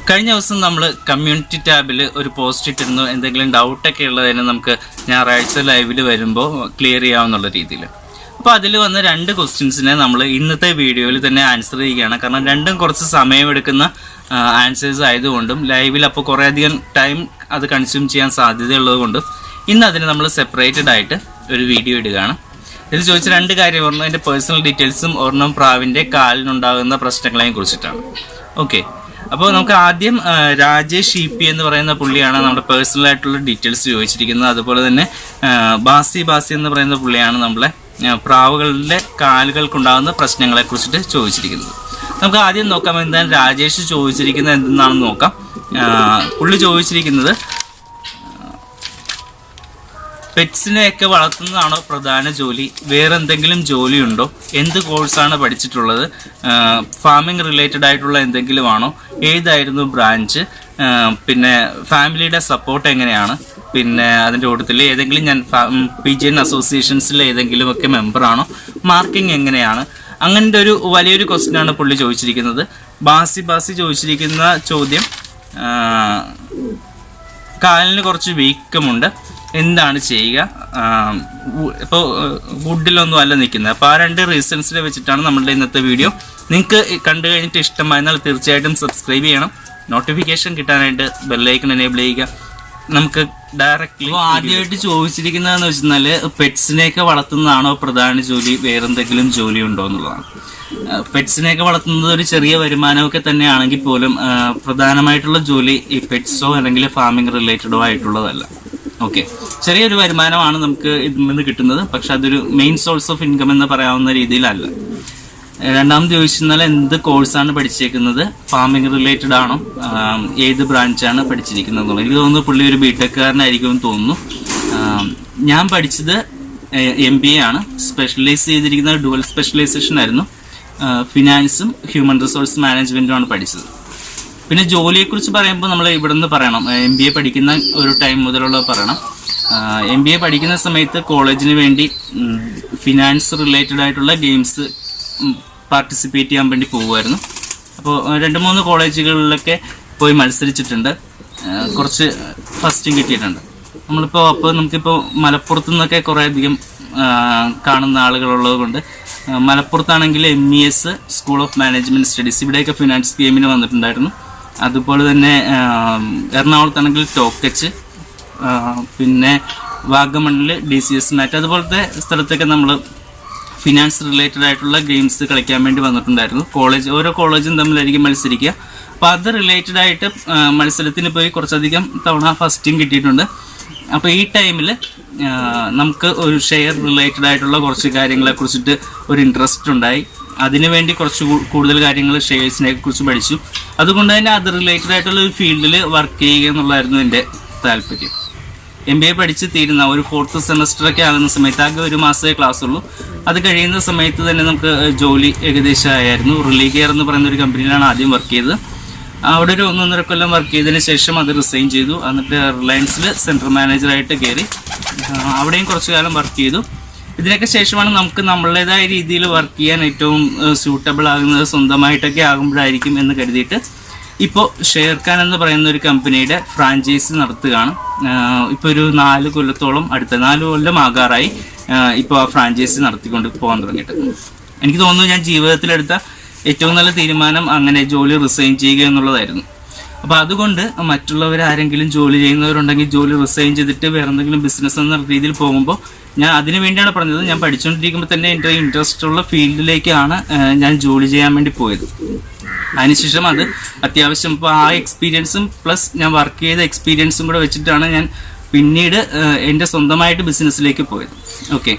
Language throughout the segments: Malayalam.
കഴിഞ്ഞ ദിവസം നമ്മൾ കമ്മ്യൂണിറ്റി ടാബിൽ ഒരു പോസ്റ്റ് ഇട്ടിരുന്നു. എന്തെങ്കിലും ഡൗട്ടൊക്കെ ഉള്ളതിന് നമുക്ക് ഞായറാഴ്ച ലൈവിൽ വരുമ്പോൾ ക്ലിയർ ചെയ്യാവുന്നുള്ള രീതിയിൽ. അപ്പോൾ അതിൽ വന്ന 2 ക്വസ്റ്റ്യൻസിനെ നമ്മൾ ഇന്നത്തെ വീഡിയോയിൽ തന്നെ ആൻസർ ചെയ്യുകയാണ്. കാരണം രണ്ടും കുറച്ച് സമയമെടുക്കുന്ന ആൻസേഴ്സ് ആയതുകൊണ്ടും ലൈവിൽ അപ്പോൾ കുറേയധികം ടൈം അത് കൺസ്യൂം ചെയ്യാൻ സാധ്യതയുള്ളത് കൊണ്ടും ഇന്ന് അതിന് നമ്മൾ സെപ്പറേറ്റഡ് ആയിട്ട് ഒരു വീഡിയോ ഇടുകയാണ്. ഇതിൽ ചോദിച്ച 2 കാര്യം, ഒരെണ്ണം അതിൻ്റെ പേഴ്സണൽ ഡീറ്റെയിൽസും ഒരെണ്ണം പ്രാവിൻ്റെ കാലിനുണ്ടാകുന്ന പ്രശ്നങ്ങളെയും കുറിച്ചിട്ടാണ്. ഓക്കെ, അപ്പോൾ നമുക്ക് ആദ്യം രാജേഷ് ഇ.പി. എന്ന് പറയുന്ന പുള്ളിയാണ് നമ്മുടെ പേഴ്സണലായിട്ടുള്ള ഡീറ്റെയിൽസ് ചോദിച്ചിരിക്കുന്നത്. അതുപോലെ തന്നെ ബാസി എന്ന് പറയുന്ന പുള്ളിയാണ് നമ്മളെ പ്രാവുകളുടെ കാലുകൾക്കുണ്ടാകുന്ന പ്രശ്നങ്ങളെ കുറിച്ചിട്ട് ചോദിച്ചിരിക്കുന്നത്. നമുക്ക് ആദ്യം നോക്കാം എന്താണ് രാജേഷ് ചോദിച്ചിരിക്കുന്നത് എന്തെന്നാണെന്ന് നോക്കാം. പുള്ളി ചോദിച്ചിരിക്കുന്നത് പെറ്റ്സിനെയൊക്കെ വളർത്തുന്നതാണോ പ്രധാന ജോലി, വേറെ എന്തെങ്കിലും ജോലിയുണ്ടോ, എന്ത് കോഴ്സാണ് പഠിച്ചിട്ടുള്ളത്, ഫാമിംഗ് റിലേറ്റഡ് ആയിട്ടുള്ള എന്തെങ്കിലും ആണോ, ഏതായിരുന്നു ബ്രാഞ്ച്, പിന്നെ ഫാമിലിയുടെ സപ്പോർട്ട് എങ്ങനെയാണ്, പിന്നെ അതിൻ്റെ കൂട്ടത്തിൽ ഏതെങ്കിലും ഞാൻ PGN അസോസിയേഷൻസിൽ ഏതെങ്കിലുമൊക്കെ മെമ്പറാണോ, മാർക്കിംഗ് എങ്ങനെയാണ്, അങ്ങനത്തെ ഒരു വലിയൊരു ക്വസ്റ്റ്യനാണ് പുള്ളി ചോദിച്ചിരിക്കുന്നത്. ബാസി ചോദിച്ചിരിക്കുന്ന ചോദ്യം കാലിന് കുറച്ച് വീക്കമുണ്ട്, എന്താണ് ചെയ്യുക, ഇപ്പോൾ വുഡിലൊന്നും അല്ല നിൽക്കുന്നത്. അപ്പോൾ ആ 2 റീസൺസിനെ വെച്ചിട്ടാണ് നമ്മളുടെ ഇന്നത്തെ വീഡിയോ. നിങ്ങൾക്ക് കണ്ടു കഴിഞ്ഞിട്ട് ഇഷ്ടമായിരുന്നാൽ തീർച്ചയായിട്ടും സബ്സ്ക്രൈബ് ചെയ്യണം. നോട്ടിഫിക്കേഷൻ കിട്ടാനായിട്ട് ബെല്ലൈക്കൺ എനേബിൾ ചെയ്യുക. നമുക്ക് ഡയറക്റ്റ്ലി ആദ്യമായിട്ട് ചോദിച്ചിരിക്കുന്നതെന്ന് വെച്ചാൽ പെറ്റ്സിനെയൊക്കെ വളർത്തുന്നതാണോ പ്രധാന ജോലി, വേറെന്തെങ്കിലും ജോലി ഉണ്ടോ എന്നുള്ളതാണ്. പെറ്റ്സിനെയൊക്കെ വളർത്തുന്നത് ഒരു ചെറിയ വരുമാനമൊക്കെ തന്നെയാണെങ്കിൽ പോലും പ്രധാനമായിട്ടുള്ള ജോലി ഈ പെറ്റ്സോ അല്ലെങ്കിൽ ഫാമിംഗ് റിലേറ്റഡോ ആയിട്ടുള്ളതല്ല. ഓക്കെ, ചെറിയൊരു വരുമാനമാണ് നമുക്ക് ഇതിൽ നിന്ന് കിട്ടുന്നത്, പക്ഷെ അതൊരു മെയിൻ സോഴ്സ് ഓഫ് ഇൻകം എന്ന് പറയാവുന്ന രീതിയിലല്ല. രണ്ടാമത് ചോദിച്ചാൽ എന്ത് കോഴ്സാണ് പഠിച്ചേക്കുന്നത്, ഫാമിംഗ് റിലേറ്റഡ് ആണോ, ഏത് ബ്രാഞ്ചാണ് പഠിച്ചിരിക്കുന്നത് എന്നുള്ളത്. എനിക്ക് തോന്നുന്നു പുള്ളി ഒരു ബിടെക്കാരനായിരിക്കുമെന്ന് തോന്നുന്നു. ഞാൻ പഠിച്ചത് MBA ആണ്. സ്പെഷ്യലൈസ് ചെയ്തിരിക്കുന്നത് ഡുവൽ സ്പെഷ്യലൈസേഷൻ ആയിരുന്നു. ഫിനാൻസും ഹ്യൂമൻ റിസോഴ്സ് മാനേജ്മെൻറ്റുമാണ് പഠിച്ചത്. പിന്നെ ജോലിയെക്കുറിച്ച് പറയുമ്പോൾ നമ്മൾ ഇവിടെ നിന്ന് പറയണം, MBA പഠിക്കുന്ന ഒരു ടൈം മുതലുള്ള പറയണം. MBA പഠിക്കുന്ന സമയത്ത് കോളേജിന് വേണ്ടി ഫിനാൻസ് റിലേറ്റഡ് ആയിട്ടുള്ള ഗെയിംസ് പാർട്ടിസിപ്പേറ്റ് ചെയ്യാൻ വേണ്ടി പോകുമായിരുന്നു. അപ്പോൾ 2-3 കോളേജുകളിലൊക്കെ പോയി മത്സരിച്ചിട്ടുണ്ട്. കുറച്ച് ഫസ്റ്റും കിട്ടിയിട്ടുണ്ട്. അപ്പോൾ നമുക്കിപ്പോൾ മലപ്പുറത്തു നിന്നൊക്കെ കുറേ അധികം കാണുന്ന ആളുകളുള്ളത് കൊണ്ട് മലപ്പുറത്താണെങ്കിൽ MES school of management studies, ഇവിടെയൊക്കെ ഫിനാൻസ് ഗെയിമിന് വന്നിട്ടുണ്ടായിരുന്നു. അതുപോലെ തന്നെ എറണാകുളത്താണെങ്കിൽ ടോക്കച്ച്, പിന്നെ വാഗമണിൽ DCS മാറ്റ്, അതുപോലത്തെ സ്ഥലത്തൊക്കെ നമ്മൾ ഫിനാൻസ് റിലേറ്റഡ് ആയിട്ടുള്ള ഗെയിംസ് കളിക്കാൻ വേണ്ടി വന്നിട്ടുണ്ടായിരുന്നു. ഓരോ കോളേജും തമ്മിലായിരിക്കും മത്സരിക്കുക. അപ്പോൾ അത് റിലേറ്റഡ് ആയിട്ട് മത്സരത്തിന് പോയി കുറച്ചധികം തവണ ഫസ്റ്റും കിട്ടിയിട്ടുണ്ട്. അപ്പോൾ ഈ ടൈമിൽ നമുക്ക് ഒരു ഷെയർ റിലേറ്റഡ് ആയിട്ടുള്ള കുറച്ച് കാര്യങ്ങളെ കുറിച്ചിട്ട് ഒരു ഇൻട്രസ്റ്റ് ഉണ്ടായി. അതിനുവേണ്ടി കുറച്ച് കൂടുതൽ കാര്യങ്ങൾ ഷെയർസിനെ കുറിച്ച് പഠിച്ചു. അതുകൊണ്ട് തന്നെ അത് റിലേറ്റഡ് ആയിട്ടുള്ള ഒരു ഫീൽഡിൽ വർക്ക് ചെയ്യുക എന്നുള്ളതായിരുന്നു എൻ്റെ താല്പര്യം. MBA പഠിച്ച് തീരുന്ന ഒരു 4th സെമസ്റ്ററൊക്കെ ആകുന്ന സമയത്ത് ആകെ 1 മാസമേ ക്ലാസ് ഉള്ളൂ. അത് കഴിയുന്ന സമയത്ത് തന്നെ നമുക്ക് ജോലി ഏകദേശം ആയിരുന്നു. റിലീഗെയർ എന്ന് പറയുന്ന ഒരു കമ്പനിയിലാണ് ആദ്യം വർക്ക് ചെയ്തത്. അവിടെ ഒരു 1-1.5 കൊല്ലം വർക്ക് ചെയ്തതിന് ശേഷം അത് റിസൈൻ ചെയ്തു. എന്നിട്ട് റിലയൻസിൽ സെൻട്രൽ മാനേജറായിട്ട് കയറി അവിടെയും കുറച്ച് കാലം വർക്ക് ചെയ്തു. ഇതിനൊക്കെ ശേഷമാണ് നമുക്ക് നമ്മളുടേതായ രീതിയിൽ വർക്ക് ചെയ്യാൻ ഏറ്റവും സ്യൂട്ടബിൾ ആകുന്നത് സ്വന്തമായിട്ടൊക്കെ ആകുമ്പോഴായിരിക്കും എന്ന് കരുതിയിട്ട് ഇപ്പോൾ ഷെയർഖാൻ എന്ന് പറയുന്ന ഒരു കമ്പനിയുടെ ഫ്രാഞ്ചൈസി നടത്തുകയാണ്. ഇപ്പോൾ ഒരു 4 കൊല്ലത്തോളം, അടുത്ത 4 കൊല്ലം ആകാറായി ഇപ്പോൾ ആ ഫ്രാഞ്ചൈസി നടത്തിക്കൊണ്ട് പോകാൻ തുടങ്ങിയിട്ട്. എനിക്ക് തോന്നുന്നു ഞാൻ ജീവിതത്തിലെടുത്ത ഏറ്റവും നല്ല തീരുമാനം അങ്ങനെ ജോലി റിസൈൻ ചെയ്യുക എന്നുള്ളതായിരുന്നു. അപ്പോൾ അതുകൊണ്ട് മറ്റുള്ളവരാരെങ്കിലും ജോലി ചെയ്യുന്നവരുണ്ടെങ്കിൽ ജോലി റിസൈൻ ചെയ്തിട്ട് വേറെ എന്തെങ്കിലും ബിസിനസ് എന്ന രീതിയിൽ പോകുമ്പോൾ ഞാൻ അതിന് വേണ്ടിയാണ് പറഞ്ഞത്. ഞാൻ പഠിച്ചുകൊണ്ടിരിക്കുമ്പോൾ തന്നെ എൻ്റെ ഇൻട്രസ്റ്റുള്ള ഫീൽഡിലേക്കാണ് ഞാൻ ജോലി ചെയ്യാൻ വേണ്ടി പോയത്. അതിനുശേഷം അത് അത്യാവശ്യം ഇപ്പോൾ ആ എക്സ്പീരിയൻസും പ്ലസ് ഞാൻ വർക്ക് ചെയ്ത എക്സ്പീരിയൻസും കൂടെ വെച്ചിട്ടാണ് ഞാൻ പിന്നീട് എൻ്റെ സ്വന്തമായിട്ട് ബിസിനസ്സിലേക്ക് പോയത്. ഓക്കെ,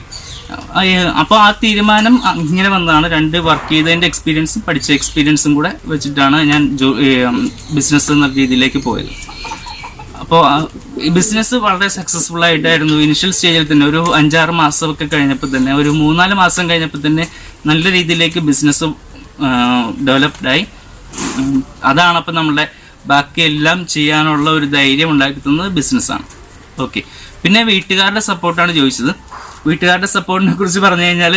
അപ്പോൾ ആ തീരുമാനം ഇങ്ങനെ വന്നതാണ്. 2 വർക്ക് ചെയ്തതിൻ്റെ എക്സ്പീരിയൻസും പഠിച്ച എക്സ്പീരിയൻസും കൂടെ വെച്ചിട്ടാണ് ഞാൻ ബിസിനസ് എന്ന രീതിയിലേക്ക് പോയത്. അപ്പോൾ ഈ ബിസിനസ് വളരെ സക്സസ്ഫുൾ ആയിട്ടായിരുന്നു. ഇനിഷ്യൽ സ്റ്റേജിൽ തന്നെ ഒരു 5-6 മാസമൊക്കെ കഴിഞ്ഞപ്പോൾ തന്നെ, ഒരു 3-4 മാസം കഴിഞ്ഞപ്പോൾ തന്നെ നല്ല രീതിയിലേക്ക് ബിസിനസ് ഡെവലപ്ഡായി. അതാണ് അപ്പോൾ നമ്മളുടെ ബാക്കി എല്ലാം ചെയ്യാനുള്ള ഒരു ധൈര്യം ഉണ്ടാക്കി തന്നത് ബിസിനസ്സാണ്. ഓക്കെ, പിന്നെ വീട്ടുകാരുടെ സപ്പോർട്ടാണ് ചോദിച്ചത്. വീട്ടുകാരുടെ സപ്പോർട്ടിനെ കുറിച്ച് പറഞ്ഞു കഴിഞ്ഞാൽ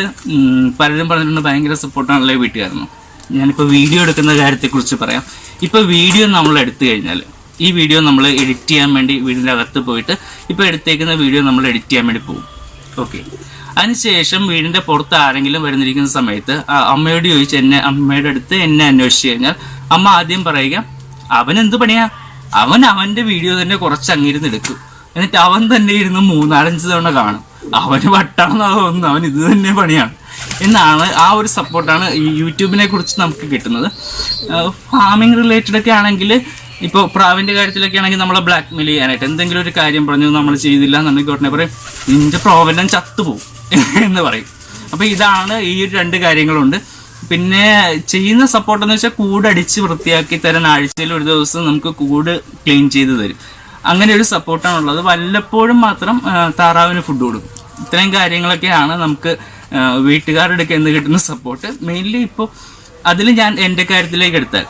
പലരും പറഞ്ഞിട്ടുണ്ട് ഭയങ്കര സപ്പോർട്ടാണല്ലോ വീട്ടുകാരെന്ന്. ഞാനിപ്പോൾ വീഡിയോ എടുക്കുന്ന കാര്യത്തെക്കുറിച്ച് പറയാം. ഇപ്പോൾ വീഡിയോ നമ്മൾ എടുത്തു കഴിഞ്ഞാൽ ഈ വീഡിയോ നമ്മൾ എഡിറ്റ് ചെയ്യാൻ വേണ്ടി വീടിൻ്റെ അകത്ത് പോയിട്ട് ഇപ്പോൾ എടുത്തേക്കുന്ന വീഡിയോ നമ്മൾ എഡിറ്റ് ചെയ്യാൻ വേണ്ടി പോകും. ഓക്കെ, അതിനുശേഷം വീടിൻ്റെ പുറത്ത് ആരെങ്കിലും വരുന്നിരിക്കുന്ന സമയത്ത് അമ്മയോട് ചോദിച്ച് അമ്മയുടെ അടുത്ത് എന്നെ അന്വേഷിച്ച് കഴിഞ്ഞാൽ അമ്മ ആദ്യം പറയുക, അവനെന്ത് പണിയാ, അവൻ്റെ വീഡിയോ തന്നെ കുറച്ച് അങ്ങിരുന്ന് എടുക്കും, എന്നിട്ട് അവൻ തന്നെ ഇരുന്ന് 3-4-5 തവണ കാണും, അവന് വട്ടാണെന്നാണ് തോന്നുന്നു, അവൻ ഇത് തന്നെ പണിയാണ് എന്നാണ്. ആ ഒരു സപ്പോർട്ടാണ് ഈ യൂട്യൂബിനെ കുറിച്ച് നമുക്ക് കിട്ടുന്നത്. ഫാമിംഗ് റിലേറ്റഡ് ഒക്കെ ആണെങ്കിൽ, ഇപ്പോൾ പ്രാവിൻ്റെ കാര്യത്തിലൊക്കെ ആണെങ്കിൽ നമ്മളെ ബ്ലാക്ക് മെയിൽ ചെയ്യാനായിട്ട് എന്തെങ്കിലും ഒരു കാര്യം പറഞ്ഞു നമ്മൾ ചെയ്തില്ല എന്നുണ്ടെങ്കിൽ ഉടനെ പറയും നിന്റെ പ്രോവെല്ലാം ചത്തുപോകും എന്ന് പറയും. അപ്പോൾ ഇതാണ് ഈ 2 കാര്യങ്ങളുണ്ട്. പിന്നെ ചെയ്യുന്ന സപ്പോർട്ട് എന്ന് വെച്ചാൽ കൂട് അടിച്ച് വൃത്തിയാക്കി തരാൻ ആഴ്ചയിൽ ഒരു ദിവസം നമുക്ക് കൂട് ക്ലീൻ ചെയ്ത് തരും. അങ്ങനെ ഒരു സപ്പോർട്ടാണുള്ളത്. വല്ലപ്പോഴും മാത്രം താറാവിന് ഫുഡ് കൊടുക്കും. ഇത്രയും കാര്യങ്ങളൊക്കെയാണ് നമുക്ക് വീട്ടുകാരുടെ അടുക്കൽ നിന്ന് കിട്ടുന്ന സപ്പോർട്ട്. മെയിൻലി ഇപ്പോൾ അതിൽ ഞാൻ എൻ്റെ കാര്യത്തിലേക്ക് എടുത്താൽ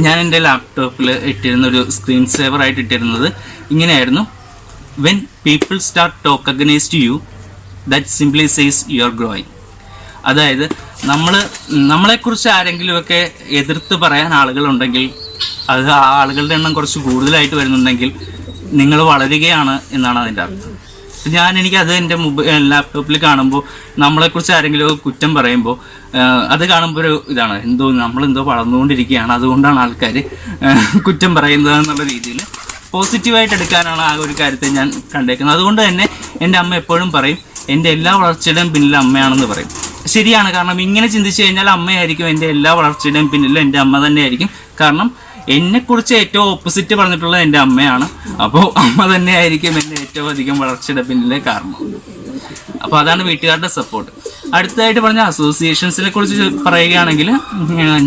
ഞാൻ എൻ്റെ ലാപ്ടോപ്പിൽ ഇട്ടിരുന്ന ഒരു സ്ക്രീൻ സേവർ ആയിട്ട് ഇട്ടിരുന്നത് ഇങ്ങനെയായിരുന്നു: when people start talk against you that simply says you are growing. അതായത് നമ്മളെക്കുറിച്ച് ആരെങ്കിലുമൊക്കെ എതിർത്ത് പറയാൻ ആളുകളുണ്ടെങ്കിൽ, അത് ആ ആളുകളുടെ എണ്ണം കുറച്ച് കൂടുതലായിട്ട് വരുന്നുണ്ടെങ്കിൽ നിങ്ങൾ വളരുകയാണ് എന്നാണ് അതിൻ്റെ അർത്ഥം. എനിക്കത് എൻ്റെ ലാപ്ടോപ്പിൽ കാണുമ്പോൾ നമ്മളെക്കുറിച്ച് ആരെങ്കിലും കുറ്റം പറയുമ്പോൾ അത് കാണുമ്പോൾ ഒരു ഇതാണ്, നമ്മളെന്തോ വളർന്നുകൊണ്ടിരിക്കുകയാണ്, അതുകൊണ്ടാണ് ആൾക്കാർ കുറ്റം പറയുന്നത് എന്നുള്ള രീതിയിൽ പോസിറ്റീവായിട്ട് എടുക്കാനാണ് ആ ഒരു കാര്യത്തെ ഞാൻ കണ്ടേക്കുന്നത്. അതുകൊണ്ട് തന്നെ എൻ്റെ അമ്മ എപ്പോഴും പറയും എൻ്റെ എല്ലാ വളർച്ചയുടെയും പിന്നിൽ അമ്മയാണെന്ന് പറയും. ശരിയാണ്, കാരണം ഇങ്ങനെ ചിന്തിച്ചു കഴിഞ്ഞാൽ അമ്മയായിരിക്കും എൻ്റെ എല്ലാ വളർച്ചയുടെയും പിന്നിൽ എൻ്റെ അമ്മ തന്നെയായിരിക്കും. കാരണം എന്നെക്കുറിച്ച് ഏറ്റവും ഓപ്പോസിറ്റ് പറഞ്ഞിട്ടുള്ളത് എൻ്റെ അമ്മയാണ്. അപ്പോൾ അമ്മ തന്നെയായിരിക്കും എൻ്റെ ഏറ്റവും അധികം വളർച്ചയുടെ പിന്നിലെ കാരണം. അപ്പോൾ അതാണ് വീട്ടുകാരുടെ സപ്പോർട്ട്. അടുത്തതായിട്ട് പറഞ്ഞ അസോസിയേഷൻസിനെ കുറിച്ച് പറയുകയാണെങ്കിൽ,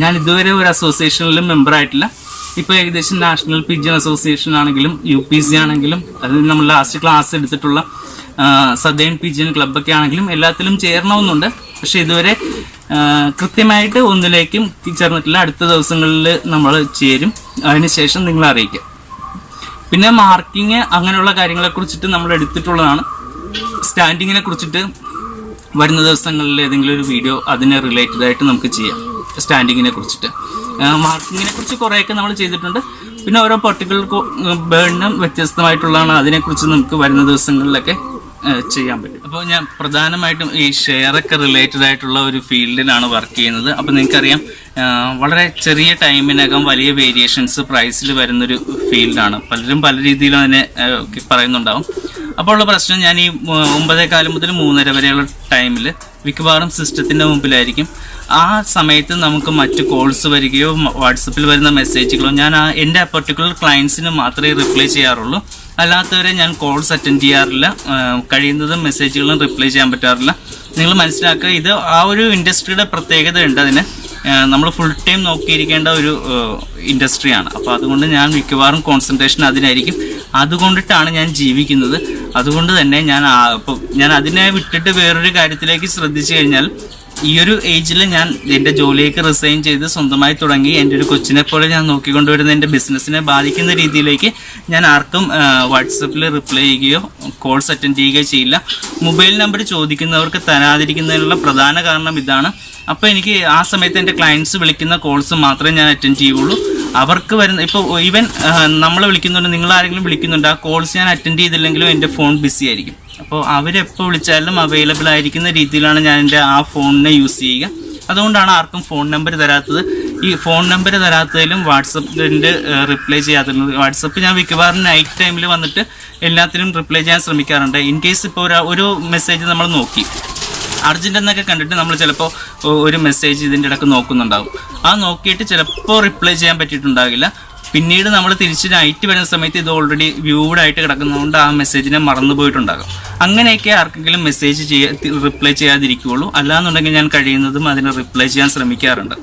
ഞാൻ ഇതുവരെ ഒരു അസോസിയേഷനിലും മെമ്പറായിട്ടില്ല. ഇപ്പോൾ ഏകദേശം നാഷണൽ പിജിൻ അസോസിയേഷൻ ആണെങ്കിലും UPC ആണെങ്കിലും, അത് നമ്മൾ ലാസ്റ്റ് ക്ലാസ് എടുത്തിട്ടുള്ള സദേൺ പിജിൻ ക്ലബ്ബൊക്കെ ആണെങ്കിലും എല്ലാത്തിലും ചേരണമെന്നുണ്ട്. പക്ഷെ ഇതുവരെ കൃത്യമായിട്ട് ഒന്നിലേക്കും ചേർന്നിട്ടില്ല. അടുത്ത ദിവസങ്ങളിൽ നമ്മൾ ചേരും, അതിനുശേഷം നിങ്ങളെ അറിയിക്കാം. പിന്നെ മാർക്കിങ് അങ്ങനെയുള്ള കാര്യങ്ങളെ കുറിച്ചിട്ട് നമ്മൾ എടുത്തിട്ടുള്ളതാണ്. സ്റ്റാൻഡിങ്ങിനെ കുറിച്ചിട്ട് വരുന്ന ദിവസങ്ങളിൽ ഏതെങ്കിലും ഒരു വീഡിയോ അതിനെ റിലേറ്റഡ് ആയിട്ട് നമുക്ക് ചെയ്യാം. സ്റ്റാൻഡിങ്ങിനെ കുറിച്ചിട്ട്, മാർക്കിങ്ങിനെ കുറിച്ച് കുറേയൊക്കെ നമ്മൾ ചെയ്തിട്ടുണ്ട്. പിന്നെ ഓരോ പർട്ടിക്കുലർ ബേണിനും വ്യത്യസ്തമായിട്ടുള്ളതാണ്. അതിനെക്കുറിച്ച് നമുക്ക് വരുന്ന ദിവസങ്ങളിലൊക്കെ ചെയ്യാൻ പറ്റും. അപ്പോൾ ഞാൻ പ്രധാനമായിട്ടും ഈ ഷെയറൊക്കെ റിലേറ്റഡ് ആയിട്ടുള്ള ഒരു ഫീൽഡിലാണ് വർക്ക് ചെയ്യുന്നത്. അപ്പോൾ നിങ്ങൾക്കറിയാം, വളരെ ചെറിയ ടൈമിനകം വലിയ വേരിയേഷൻസ് പ്രൈസിൽ വരുന്നൊരു ഫീൽഡാണ്. പലരും പല രീതിയിലും അതിനെ പറയുന്നുണ്ടാവും. അപ്പോൾ ഉള്ള പ്രശ്നം, ഞാൻ ഈ 9:15 മുതൽ 3:30 വരെയുള്ള ടൈമിൽ മിക്കവാറും സിസ്റ്റത്തിൻ്റെ മുമ്പിലായിരിക്കും. ആ സമയത്ത് നമുക്ക് മറ്റ് കോൾസ് വരികയോ വാട്സപ്പിൽ വരുന്ന മെസ്സേജുകളോ, ഞാൻ എൻ്റെ പർട്ടിക്കുലർ ക്ലയൻസിന് മാത്രമേ റിപ്ലൈ ചെയ്യാറുള്ളൂ. അല്ലാത്തവരെ ഞാൻ കോൾസ് അറ്റൻഡ് ചെയ്യാറില്ല. കഴിയുന്നതും മെസ്സേജുകളും റിപ്ലൈ ചെയ്യാൻ പറ്റാറില്ല. നിങ്ങൾ മനസ്സിലാക്കുക, ഇത് ആ ഒരു ഇൻഡസ്ട്രിയുടെ പ്രത്യേകത ഉണ്ട്. അതിന് നമ്മൾ ഫുൾ ടൈം നോക്കിയിരിക്കേണ്ട ഒരു ഇൻഡസ്ട്രിയാണ്. അപ്പോൾ അതുകൊണ്ട് ഞാൻ മിക്കവാറും കോൺസെൻട്രേഷൻ അതിനായിരിക്കും. അതുകൊണ്ടിട്ടാണ് ഞാൻ ജീവിക്കുന്നത്. അതുകൊണ്ട് തന്നെ ഞാൻ അതിനെ വിട്ടിട്ട് വേറൊരു കാര്യത്തിലേക്ക് ശ്രദ്ധിച്ചു കഴിഞ്ഞാൽ, ഈ ഒരു ഏജിൽ ഞാൻ എൻ്റെ ജോലിയൊക്കെ റിസൈൻ ചെയ്ത് സ്വന്തമായി തുടങ്ങി എൻ്റെ ഒരു കൊച്ചിനെ പോലെ ഞാൻ നോക്കിക്കൊണ്ടുവരുന്ന എൻ്റെ ബിസിനസ്സിനെ ബാധിക്കുന്ന രീതിയിലേക്ക് ഞാൻ ആർക്കും വാട്സപ്പിൽ റിപ്ലൈ ചെയ്യുകയോ കോൾസ് അറ്റൻഡ് ചെയ്യുകയോ ചെയ്യില്ല. മൊബൈൽ നമ്പർ ചോദിക്കുന്നവർക്ക് തരാതിരിക്കുന്നതിനുള്ള പ്രധാന കാരണം ഇതാണ്. അപ്പോൾ എനിക്ക് ആ സമയത്ത് എൻ്റെ ക്ലയൻസ് വിളിക്കുന്ന കോൾസ് മാത്രമേ ഞാൻ അറ്റൻഡ് ചെയ്യുള്ളൂ. അവർക്ക് വരുന്ന, ഇപ്പോൾ ഈവൻ നമ്മൾ വിളിക്കുന്നുണ്ട്, നിങ്ങളാരെങ്കിലും വിളിക്കുന്നുണ്ട്, ആ കോൾസ് ഞാൻ അറ്റൻഡ് ചെയ്തില്ലെങ്കിലും എൻ്റെ ഫോൺ ബിസി ആയിരിക്കും. അപ്പോൾ അവരെപ്പോൾ വിളിച്ചാലും അവൈലബിൾ ആയിരിക്കുന്ന രീതിയിലാണ് ഞാൻ എൻ്റെ ആ ഫോണിനെ യൂസ് ചെയ്യുക. അതുകൊണ്ടാണ് ആർക്കും ഫോൺ നമ്പർ തരാത്തത്. ഈ ഫോൺ നമ്പർ തരാത്തതിലും വാട്സപ്പിൻ്റെ റിപ്ലൈ ചെയ്യാത്തതിലും, വാട്സപ്പ് ഞാൻ മിക്കവാറും നൈറ്റ് ടൈമിൽ വന്നിട്ട് എല്ലാത്തിനും റിപ്ലൈ ചെയ്യാൻ ശ്രമിക്കാറുണ്ട്. ഇൻ കേസ് ഇപ്പോൾ ഒരു മെസ്സേജ് നമ്മൾ നോക്കി അർജൻറ്റ് എന്നൊക്കെ കണ്ടിട്ട് നമ്മൾ ചിലപ്പോൾ ഒരു മെസ്സേജ് ഇതിൻ്റെ ഇടയ്ക്ക് നോക്കുന്നുണ്ടാവും. ആ നോക്കിയിട്ട് ചിലപ്പോൾ റിപ്ലൈ ചെയ്യാൻ പറ്റിയിട്ടുണ്ടാകില്ല. പിന്നീട് നമ്മൾ തിരിച്ച് നൈറ്റ് വരുന്ന സമയത്ത് ഇത് ഓൾറെഡി വ്യൂഡ് ആയിട്ട് കിടക്കുന്നതുകൊണ്ട് ആ മെസ്സേജിനെ മറന്നു പോയിട്ടുണ്ടാകും. അങ്ങനെയൊക്കെ ആർക്കെങ്കിലും മെസ്സേജ് റിപ്ലൈ ചെയ്യാതിരിക്കുകയുള്ളൂ. അല്ലാന്നുണ്ടെങ്കിൽ ഞാൻ കഴിയുന്നതും അതിന് റിപ്ലൈ ചെയ്യാൻ ശ്രമിക്കാറുണ്ട്.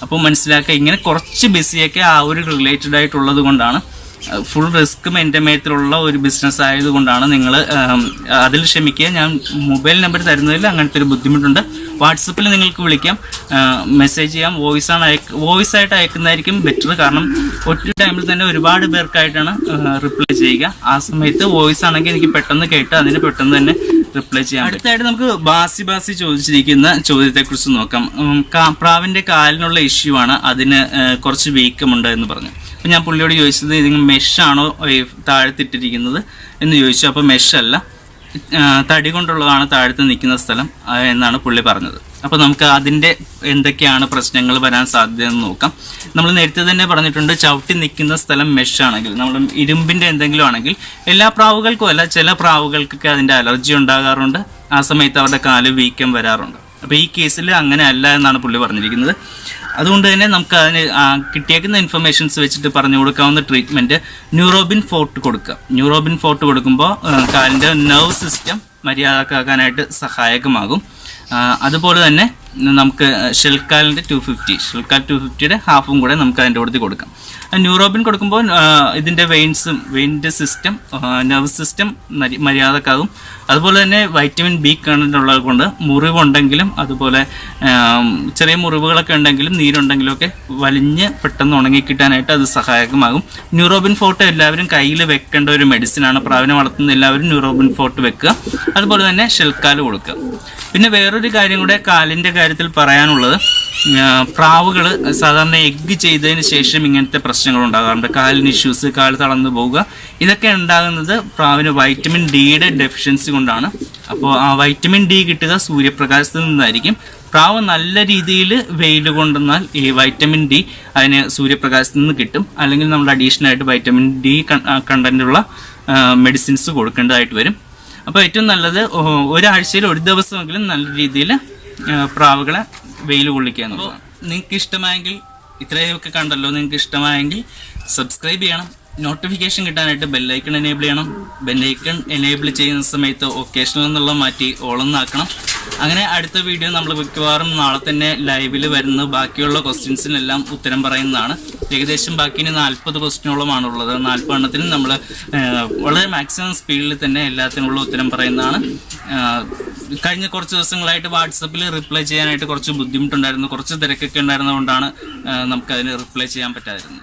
അപ്പോൾ മനസ്സിലാക്കുക, ഇങ്ങനെ കുറച്ച് ബിസിയൊക്കെ ആ ഒരു റിലേറ്റഡ് ആയിട്ടുള്ളത് കൊണ്ടാണ്. ഫുൾ റിസ്ക്കും എൻ്റെ മേത്തിലുള്ള ഒരു ബിസിനസ് ആയതുകൊണ്ടാണ് നിങ്ങൾ അതിൽ ക്ഷമിക്കുക. ഞാൻ മൊബൈൽ നമ്പർ തരുന്നതിൽ അങ്ങനത്തെ ഒരു ബുദ്ധിമുട്ടുണ്ട്. വാട്സപ്പിൽ നിങ്ങൾക്ക് വിളിക്കാം, മെസ്സേജ് ചെയ്യാം. വോയിസ് ആയിട്ട് അയക്കുന്നതായിരിക്കും ബെറ്റർ. കാരണം ഒറ്റ ടൈമിൽ തന്നെ ഒരുപാട് പേർക്കായിട്ടാണ് റിപ്ലൈ ചെയ്യുക. ആ സമയത്ത് വോയിസ് ആണെങ്കിൽ എനിക്ക് പെട്ടെന്ന് കേട്ട് അതിന് പെട്ടെന്ന് തന്നെ റിപ്ലൈ ചെയ്യാം. അടുത്തായിട്ട് നമുക്ക് ബാസി ചോദിച്ചിരിക്കുന്ന ചോദ്യത്തെക്കുറിച്ച് നോക്കാം. പ്രാവിൻ്റെ കാലിനുള്ള ഇഷ്യൂ ആണ്, അതിന് കുറച്ച് വീക്കമുണ്ട് എന്ന് പറഞ്ഞു. അപ്പോൾ ഞാൻ പുള്ളിയോട് ചോദിച്ചത് ഇത് മെഷാണോ താഴത്തിട്ടിരിക്കുന്നത് എന്ന് ചോദിച്ചു. അപ്പോൾ മെഷല്ല, തടി കൊണ്ടുള്ളതാണ് താഴത്ത് നിൽക്കുന്ന സ്ഥലം എന്നാണ് പുള്ളി പറഞ്ഞത്. അപ്പോൾ നമുക്ക് അതിൻ്റെ എന്തൊക്കെയാണ് പ്രശ്നങ്ങൾ വരാൻ സാധ്യതയെന്ന് നോക്കാം. നമ്മൾ നേരത്തെ തന്നെ പറഞ്ഞിട്ടുണ്ട്, ചവിട്ടി നിൽക്കുന്ന സ്ഥലം മെഷാണെങ്കിൽ, നമ്മൾ ഇരുമ്പിൻ്റെ എന്തെങ്കിലും ആണെങ്കിൽ എല്ലാ പ്രാവുകൾക്കും അല്ല, ചില പ്രാവുകൾക്കൊക്കെ അതിൻ്റെ അലർജി ഉണ്ടാകാറുണ്ട്. ആ സമയത്ത് അവരുടെ കാല് വീക്കം വരാറുണ്ട്. അപ്പോൾ ഈ കേസിൽ അങ്ങനെ അല്ല എന്നാണ് പുള്ളി പറഞ്ഞിരിക്കുന്നത്. അതുകൊണ്ട് തന്നെ നമുക്ക് അതിന് കിട്ടിയേക്കുന്ന ഇൻഫർമേഷൻസ് വെച്ചിട്ട് പറഞ്ഞു കൊടുക്കാവുന്ന ട്രീറ്റ്മെൻറ്റ് ന്യൂറോബിൻ ഫോർട്ട് കൊടുക്കുക. ന്യൂറോബിൻ ഫോർട്ട് കൊടുക്കുമ്പോൾ കാലിൻ്റെ നെർവ് സിസ്റ്റം മര്യാദക്കാക്കാനായിട്ട് സഹായകമാകും. അതുപോലെ തന്നെ നമുക്ക് ഷെൽക്കാലിൻ്റെ 250, ഷെൽക്കാൽ 250യുടെ ഹാഫും കൂടെ നമുക്ക് അതിൻ്റെ കൂടെ കൊടുക്കാം. ന്യൂറോബിൻ കൊടുക്കുമ്പോൾ ഇതിൻ്റെ വെയിൻ്റെ സിസ്റ്റം, നെർവ് സിസ്റ്റം മര്യാദക്കാകും. അതുപോലെ തന്നെ വൈറ്റമിൻ ബി കണ്ടന്റ് ഉള്ളത് കൊണ്ട് മുറിവുണ്ടെങ്കിലും അതുപോലെ ചെറിയ മുറിവുകളൊക്കെ ഉണ്ടെങ്കിലും നീരുണ്ടെങ്കിലും ഒക്കെ വലിഞ്ഞ് പെട്ടെന്ന് ഉണങ്ങിക്കിട്ടാനായിട്ട് അത് സഹായകമാകും. ന്യൂറോബിൻ ഫോർട്ട് എല്ലാവരും കയ്യിൽ വെക്കേണ്ട ഒരു മെഡിസിനാണ്. പ്രാവിനെ വളർത്തുന്ന എല്ലാവരും ന്യൂറോബിൻ ഫോർട്ട് വെക്കുക. അതുപോലെ തന്നെ ഷെൽക്കാൽ കൊടുക്കുക. പിന്നെ വേറൊരു കാര്യം കൂടെ കാലിൻ്റെ കാര്യത്തിൽ പറയാനുള്ളത്, പ്രാവുകൾ സാധാരണ എഗ്ഗ് ചെയ്തതിന് ശേഷം ഇങ്ങനത്തെ പ്രശ്നങ്ങൾ ഉണ്ടാകാറുണ്ട്. കാലിന് ഇഷ്യൂസ്, കാല് തളർന്നു പോവുക, ഇതൊക്കെ ഉണ്ടാകുന്നത് പ്രാവിന് വൈറ്റമിൻ ഡിയുടെ ഡെഫിഷ്യൻസി കൊണ്ടാണ്. അപ്പോൾ ആ വൈറ്റമിൻ ഡി കിട്ടുക സൂര്യപ്രകാശത്തിൽ നിന്നായിരിക്കും. പ്രാവ് നല്ല രീതിയിൽ വെയിൽ കൊണ്ടുവന്നാൽ ഈ വൈറ്റമിൻ ഡി അതിന് സൂര്യപ്രാകാശത്തിൽ നിന്ന് കിട്ടും. അല്ലെങ്കിൽ നമ്മൾ അഡീഷണൽ ആയിട്ട് വൈറ്റമിൻ ഡി കണ്ടന്റുള്ള മെഡിസിൻസ് കൊടുക്കേണ്ടതായിട്ട് വരും. അപ്പോൾ ഏറ്റവും നല്ലത് ഒരാഴ്ചയിൽ ഒരു ദിവസമെങ്കിലും നല്ല രീതിയിൽ പ്രാവുകളെ വെയിൽ കൊള്ളിക്കുക എന്നുള്ളതാണ്. നിങ്ങൾക്ക് ഇഷ്ടമായെങ്കിൽ, ഇത്രയൊക്കെ കണ്ടല്ലോ, നിങ്ങൾക്ക് ഇഷ്ടമായെങ്കിൽ സബ്സ്ക്രൈബ് ചെയ്യണം. നോട്ടിഫിക്കേഷൻ കിട്ടാനായിട്ട് ബെല്ലൈക്കൺ എനേബിൾ ചെയ്യണം. ബെല്ലൈക്കൺ എനേബിൾ ചെയ്യുന്ന സമയത്ത് ഒക്കേഷനിൽ നിന്നുള്ള മാറ്റി ഓളൊന്നാക്കണം. അങ്ങനെ അടുത്ത വീഡിയോ നമ്മൾ മിക്കവാറും നാളെ തന്നെ ലൈവിൽ വരുന്ന ബാക്കിയുള്ള ക്വസ്റ്റ്യൻസിനെല്ലാം ഉത്തരം പറയുന്നതാണ്. ഏകദേശം ബാക്കി 40 ക്വസ്റ്റ്യനോളമാണുള്ളത്. 40 എണ്ണത്തിനും നമ്മൾ വളരെ മാക്സിമം സ്പീഡിൽ തന്നെ എല്ലാത്തിനുള്ള ഉത്തരം പറയുന്നതാണ്. കഴിഞ്ഞ കുറച്ച് ദിവസങ്ങളായിട്ട് വാട്സപ്പിൽ റിപ്ലൈ ചെയ്യാനായിട്ട് കുറച്ച് ബുദ്ധിമുട്ടുണ്ടായിരുന്നു. കുറച്ച് തിരക്കൊക്കെ ഉണ്ടായിരുന്നതുകൊണ്ടാണ് നമുക്കതിന് റിപ്ലൈ ചെയ്യാൻ പറ്റാതിരുന്നത്.